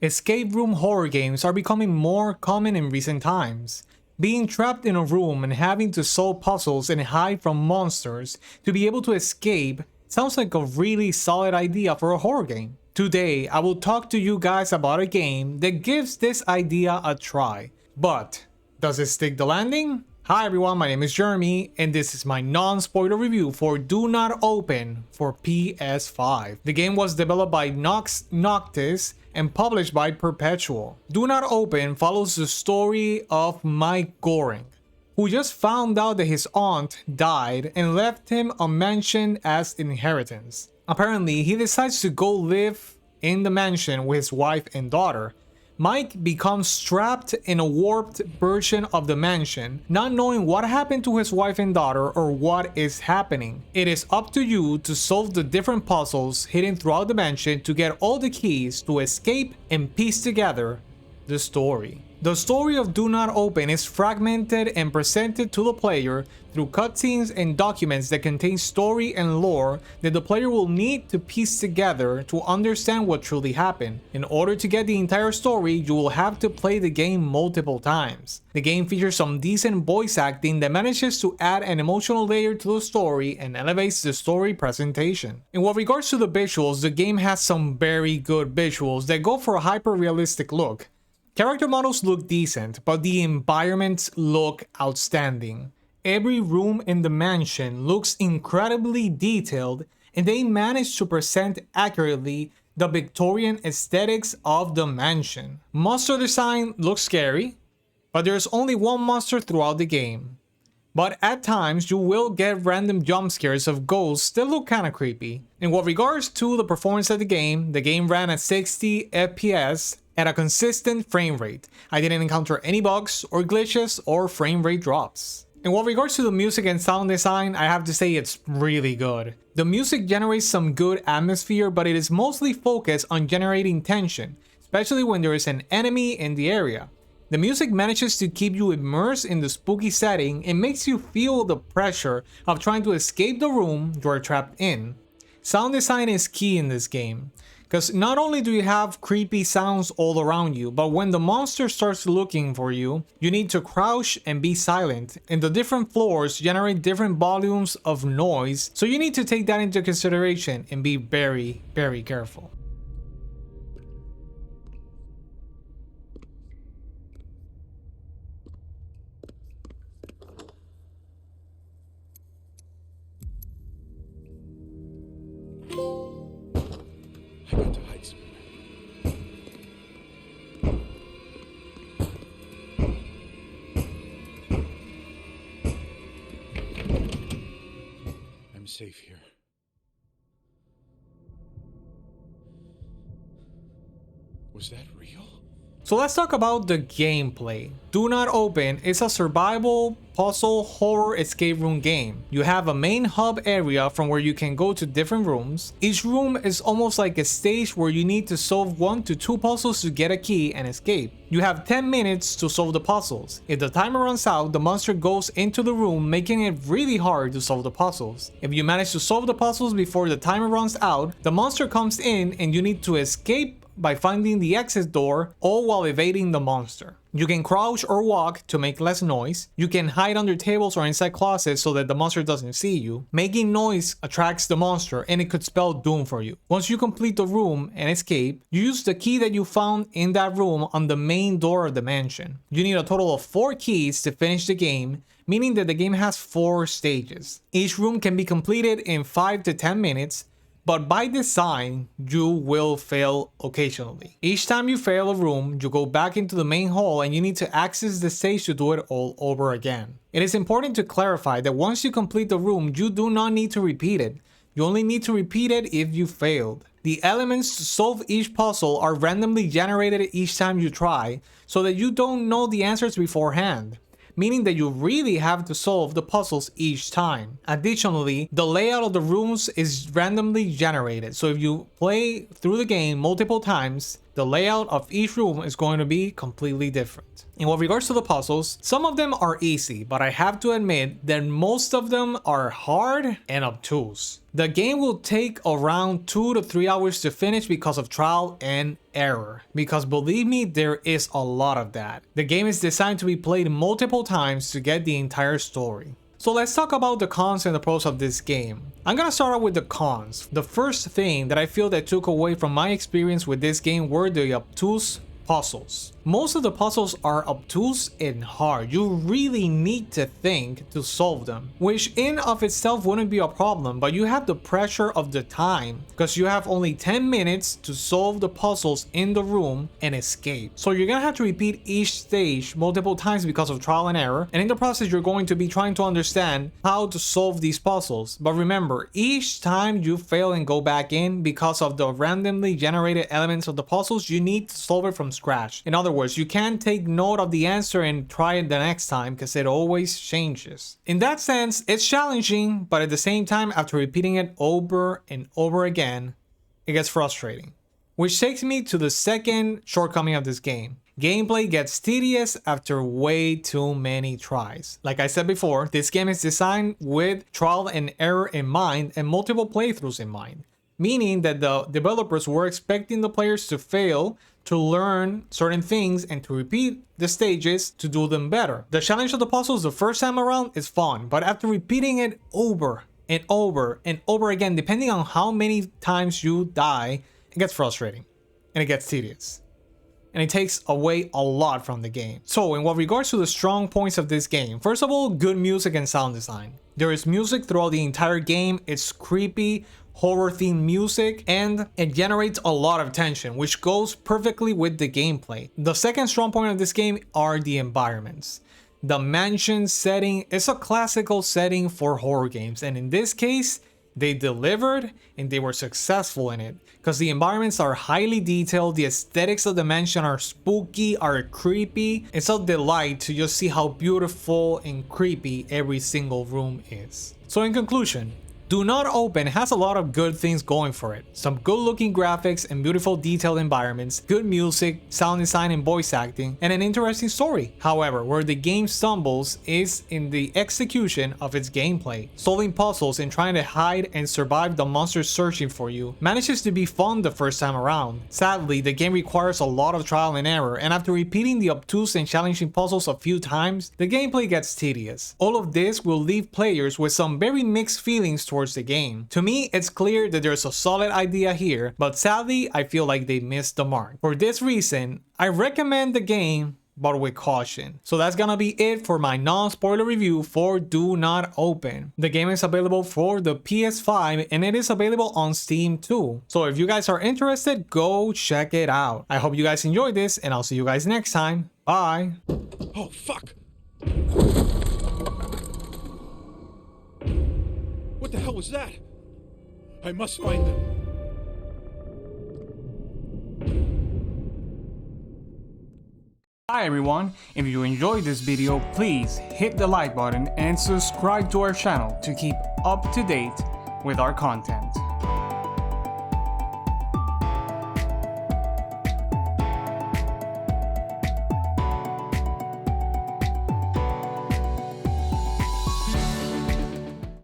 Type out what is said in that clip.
Escape room horror games are becoming more common in recent times. Being trapped in a room and having to solve puzzles and hide from monsters to be able to escape sounds like a really solid idea for a horror game. Today, I will talk to you guys about a game that gives this idea a try. But, does it stick the landing? Hi everyone, my name is Jeremy, and this is my non-spoiler review for Do Not Open for ps5. The game was developed by Nox Noctis and published by Perpetual. Do Not Open follows the story of Mike Goreng, who just found out that his aunt died and left him a mansion as inheritance. Apparently, he decides to go live in the mansion with his wife and daughter. Mike becomes trapped in a warped version of the mansion, not knowing what happened to his wife and daughter or what is happening. It is up to you to solve the different puzzles hidden throughout the mansion to get all the keys to escape and piece together the story. The story of Do Not Open is fragmented and presented to the player through cutscenes and documents that contain story and lore that the player will need to piece together to understand what truly happened. In order to get the entire story, you will have to play the game multiple times. The game features some decent voice acting that manages to add an emotional layer to the story and elevates the story presentation. In what regards to the visuals, the game has some very good visuals that go for a hyper-realistic look. Character models look decent, but the environments look outstanding. Every room in the mansion looks incredibly detailed, and they managed to present accurately the Victorian aesthetics of the mansion. Monster design looks scary, but there's only one monster throughout the game. But at times, you will get random jump scares of ghosts that look kinda creepy. In what regards to the performance of the game ran at 60 FPS at a consistent frame rate. I didn't encounter any bugs or glitches or frame rate drops. In what regards to the music and sound design, I have to say it's really good. The music generates some good atmosphere, but it is mostly focused on generating tension, especially when there is an enemy in the area. The music manages to keep you immersed in the spooky setting and makes you feel the pressure of trying to escape the room you are trapped in. Sound design is key in this game, because not only do you have creepy sounds all around you, but when the monster starts looking for you, you need to crouch and be silent, and the different floors generate different volumes of noise, so you need to take that into consideration and be very, very careful. I got to hide somewhere. I'm safe here. Was that real? So let's talk about the gameplay. Do Not Open is a survival, puzzle, horror escape room game. You have a main hub area from where you can go to different rooms. Each room is almost like a stage where you need to solve 1 to 2 puzzles to get a key and escape. You have 10 minutes to solve the puzzles. If the timer runs out, the monster goes into the room, making it really hard to solve the puzzles. If you manage to solve the puzzles before the timer runs out, the monster comes in and you need to escape by finding the exit door, all while evading the monster. You can crouch or walk to make less noise. You can hide under tables or inside closets so that the monster doesn't see you. Making noise attracts the monster and it could spell doom for you. Once you complete the room and escape, you use the key that you found in that room on the main door of the mansion. You need a total of 4 keys to finish the game, meaning that the game has 4 stages. Each room can be completed in 5 to 10 minutes, but by design, you will fail occasionally. Each time you fail a room, you go back into the main hall and you need to access the stage to do it all over again. It is important to clarify that once you complete the room, you do not need to repeat it. You only need to repeat it if you failed. The elements to solve each puzzle are randomly generated each time you try, so that you don't know the answers beforehand, meaning that you really have to solve the puzzles each time. Additionally, the layout of the rooms is randomly generated, so if you play through the game multiple times, the layout of each room is going to be completely different. In what regards to the puzzles, some of them are easy, but I have to admit that most of them are hard and obtuse. The game will take around 2 to 3 hours to finish because of trial and error. Because believe me, there is a lot of that. The game is designed to be played multiple times to get the entire story. So let's talk about the cons and the pros of this game. I'm gonna start out with the cons. The first thing that I feel that took away from my experience with this game were the obtuse puzzles. Most of the puzzles are obtuse and hard. You really need to think to solve them, which in of itself wouldn't be a problem, but you have the pressure of the time because you have only 10 minutes to solve the puzzles in the room and escape. So you're gonna have to repeat each stage multiple times because of trial and error, and in the process you're going to be trying to understand how to solve these puzzles. But remember, each time you fail and go back in because of the randomly generated elements of the puzzles, you need to solve it from scratch. In other words, you can't take note of the answer and try it the next time because it always changes. In that sense, it's challenging, but at the same time, after repeating it over and over again, it gets frustrating. Which takes me to the second shortcoming of this game. Gameplay gets tedious after way too many tries. Like I said before, this game is designed with trial and error in mind and multiple playthroughs in mind. Meaning that the developers were expecting the players to fail to learn certain things and to repeat the stages to do them better. The challenge of the puzzles the first time around is fun, but after repeating it over and over and over again, depending on how many times you die, it gets frustrating and it gets tedious. And it takes away a lot from the game. So in what regards to the strong points of this game, first of all, good music and sound design. There is music throughout the entire game. It's creepy, horror themed music, and it generates a lot of tension, which goes perfectly with the gameplay. The second strong point of this game are the environments. The mansion setting is a classical setting for horror games, and in this case, they delivered and they were successful in it because the environments are highly detailed, the aesthetics of the mansion are spooky, are creepy. It's a delight to just see how beautiful and creepy every single room is. So in conclusion, Do Not Open has a lot of good things going for it. Some good looking graphics and beautiful detailed environments, good music, sound design and voice acting, and an interesting story. However, where the game stumbles is in the execution of its gameplay. Solving puzzles and trying to hide and survive the monsters searching for you manages to be fun the first time around. Sadly, the game requires a lot of trial and error, and after repeating the obtuse and challenging puzzles a few times, the gameplay gets tedious. All of this will leave players with some very mixed feelings towards the game. To me, it's clear that there's a solid idea here, but sadly, I feel like they missed the mark. For this reason, I recommend the game, but with caution. So that's gonna be it for my non-spoiler review for Do Not Open. The game is available for the PS5 and it is available on Steam too. So if you guys are interested, go check it out. I hope you guys enjoyed this and I'll see you guys next time. Bye. Oh, fuck! What the hell was that? I must find them. Hi everyone, if you enjoyed this video, please hit the like button and subscribe to our channel to keep up to date with our content.